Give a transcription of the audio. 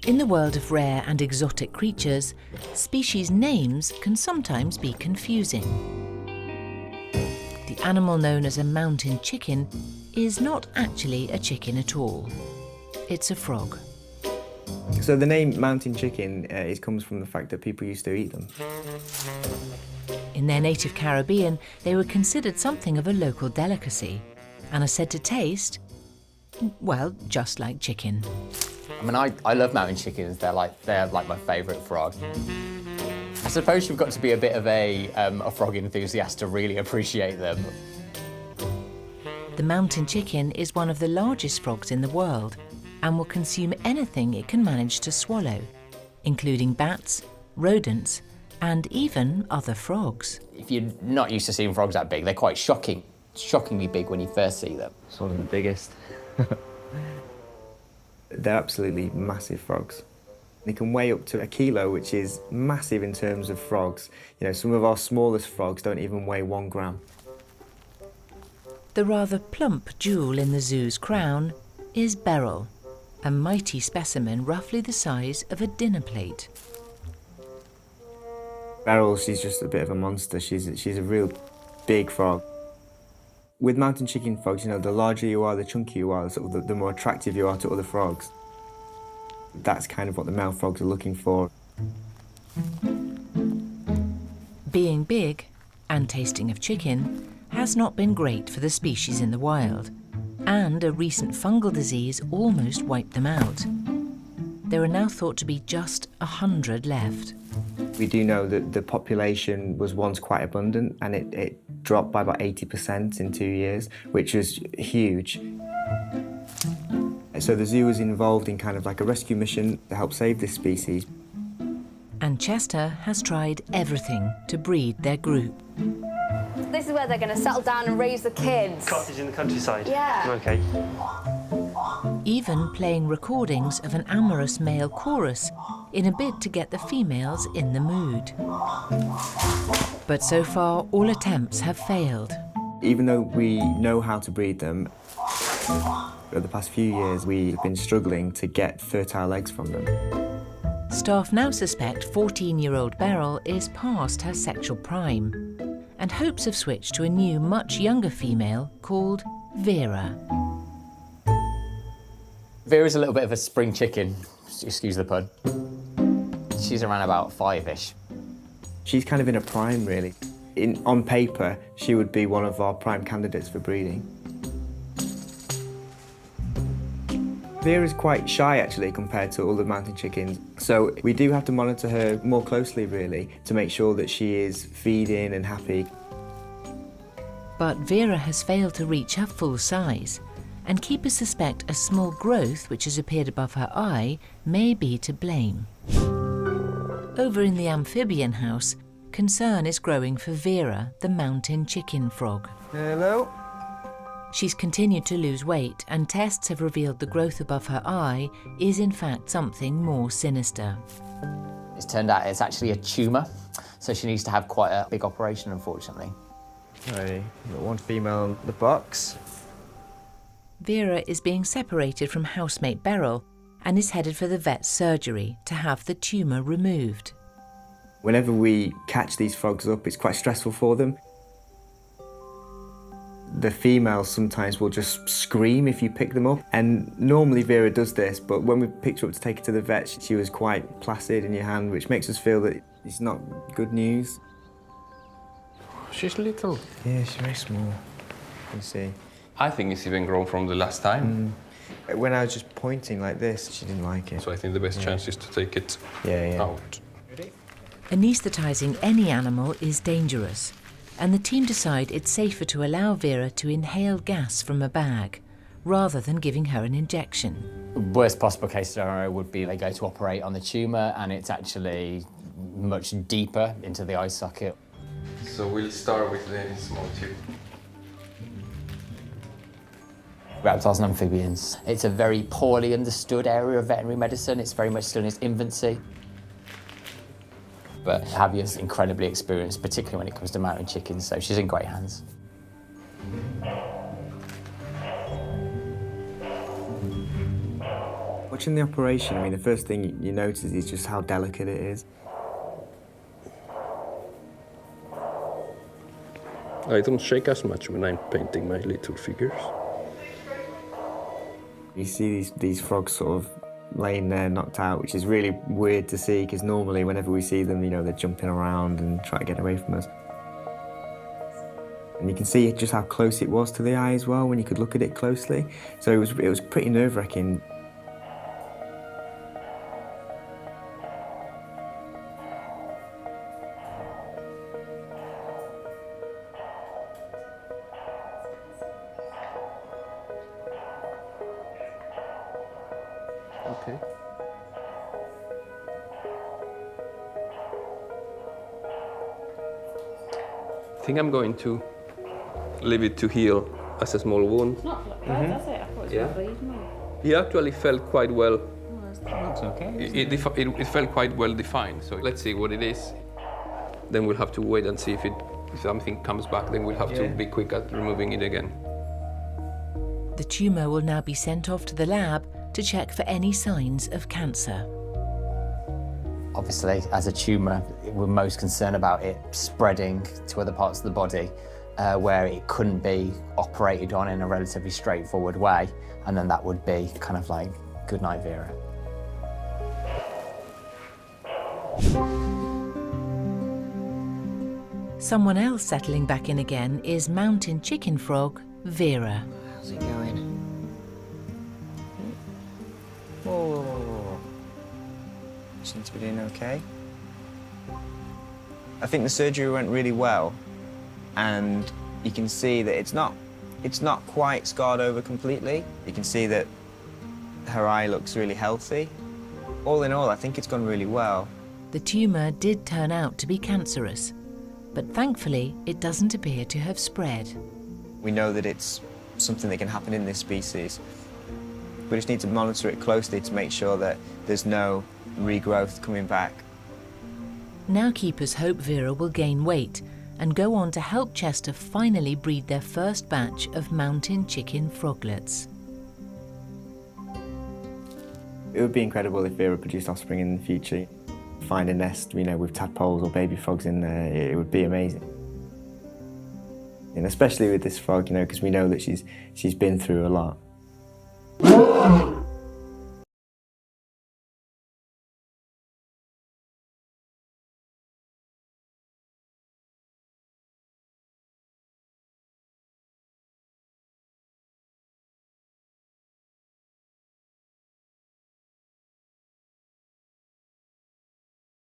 In the world of rare and exotic creatures, species names can sometimes be confusing. The animal known as a mountain chicken is not actually a chicken at all. It's a frog. So the name mountain chicken comes from the fact that people used to eat them. In their native Caribbean, they were considered something of a local delicacy and are said to taste, well, just like chicken. I mean, I love mountain chickens. They're like my favourite frog. I suppose you've got to be a bit of a frog enthusiast to really appreciate them. The mountain chicken is one of the largest frogs in the world and will consume anything it can manage to swallow, including bats, rodents, and even other frogs. If you're not used to seeing frogs that big, they're quite shockingly big when you first see them. It's one of the biggest. They're absolutely massive frogs. They can weigh up to 1 kilo, which is massive in terms of frogs. You know, some of our smallest frogs don't even weigh 1 gram. The rather plump jewel in the zoo's crown is Beryl, a mighty specimen roughly the size of a dinner plate. Beryl, she's just a bit of a monster. She's a real big frog. With mountain chicken frogs, you know, the larger you are, the chunkier you are, the more attractive you are to other frogs. That's kind of what the male frogs are looking for. Being big and tasting of chicken has not been great for the species in the wild, and a recent fungal disease almost wiped them out. There are now thought to be just 100 left. We do know that the population was once quite abundant, and it dropped by about 80% in 2 years, which was huge. So the zoo was involved in kind of like a rescue mission to help save this species. And Chester has tried everything to breed their group. This is where they're going to settle down and raise the kids. Cottage in the countryside? Yeah. OK. Even playing recordings of an amorous male chorus in a bid to get the females in the mood. But so far, all attempts have failed. Even though we know how to breed them, over the past few years we've been struggling to get fertile eggs from them. Staff now suspect 14-year-old Beryl is past her sexual prime, and hopes have switched to a new, much younger female called Vera. Vera's a little bit of a spring chicken, excuse the pun. She's around about 5-ish. She's kind of in a prime, really. On paper, she would be one of our prime candidates for breeding. Vera's quite shy, actually, compared to all the mountain chickens. So we do have to monitor her more closely, really, to make sure that she is feeding and happy. But Vera has failed to reach her full size, and keepers suspect a small growth which has appeared above her eye may be to blame. Over in the amphibian house, concern is growing for Vera, the mountain chicken frog. Hello? She's continued to lose weight, and tests have revealed the growth above her eye is in fact something more sinister. It's turned out it's actually a tumour, so she needs to have quite a big operation, unfortunately. Right, got one female in the box. Vera is being separated from housemate Beryl and is headed for the vet's surgery to have the tumour removed. Whenever we catch these frogs up, it's quite stressful for them. The females sometimes will just scream if you pick them up, and normally Vera does this, but when we picked her up to take her to the vet, she was quite placid in your hand, which makes us feel that it's not good news. She's little. Yeah, she's very small. You see. I think it's even grown from the last time. When I was just pointing like this, she didn't like it. So I think the best chance is to take it out. Anaesthetising any animal is dangerous, and the team decide it's safer to allow Vera to inhale gas from a bag rather than giving her an injection. Worst possible case scenario would be they go to operate on the tumour and it's actually much deeper into the eye socket. So we'll start with the small tube. Reptiles and amphibians. It's a very poorly understood area of veterinary medicine. It's very much still in its infancy. But Javier's incredibly experienced, particularly when it comes to mountain chickens, so she's in great hands. When Watching the operation, I mean, the first thing you notice is just how delicate it is. I don't shake as much when I'm painting my little figures. You see these frogs sort of laying there knocked out, which is really weird to see, because normally whenever we see them, you know, they're jumping around and trying to get away from us. And you can see just how close it was to the eye as well when you could look at it closely. So it was pretty nerve-wracking. Okay. I think I'm going to leave it to heal as a small wound. It's not like bad, does it? I thought it was going to bleed more. He actually felt quite well. Looks okay. It felt quite well defined, so let's see what it is. Then we'll have to wait and see if something comes back, then we'll have to be quick at removing it again. The tumour will now be sent off to the lab to check for any signs of cancer. Obviously, as a tumour, we're most concerned about it spreading to other parts of the body where it couldn't be operated on in a relatively straightforward way, and then that would be kind of like, good night, Vera. Someone else settling back in again is mountain chicken frog, Vera. How's it going? Oh, seems to be doing okay. I think the surgery went really well, and you can see that it's not quite scarred over completely. You can see that her eye looks really healthy. All in all, I think it's gone really well. The tumour did turn out to be cancerous, but thankfully it doesn't appear to have spread. We know that it's something that can happen in this species. We just need to monitor it closely to make sure that there's no regrowth coming back. Now keepers hope Vera will gain weight and go on to help Chester finally breed their first batch of mountain chicken froglets. It would be incredible if Vera produced offspring in the future. Find a nest, you know, with tadpoles or baby frogs in there, it would be amazing. And especially with this frog, you know, because we know that she's been through a lot.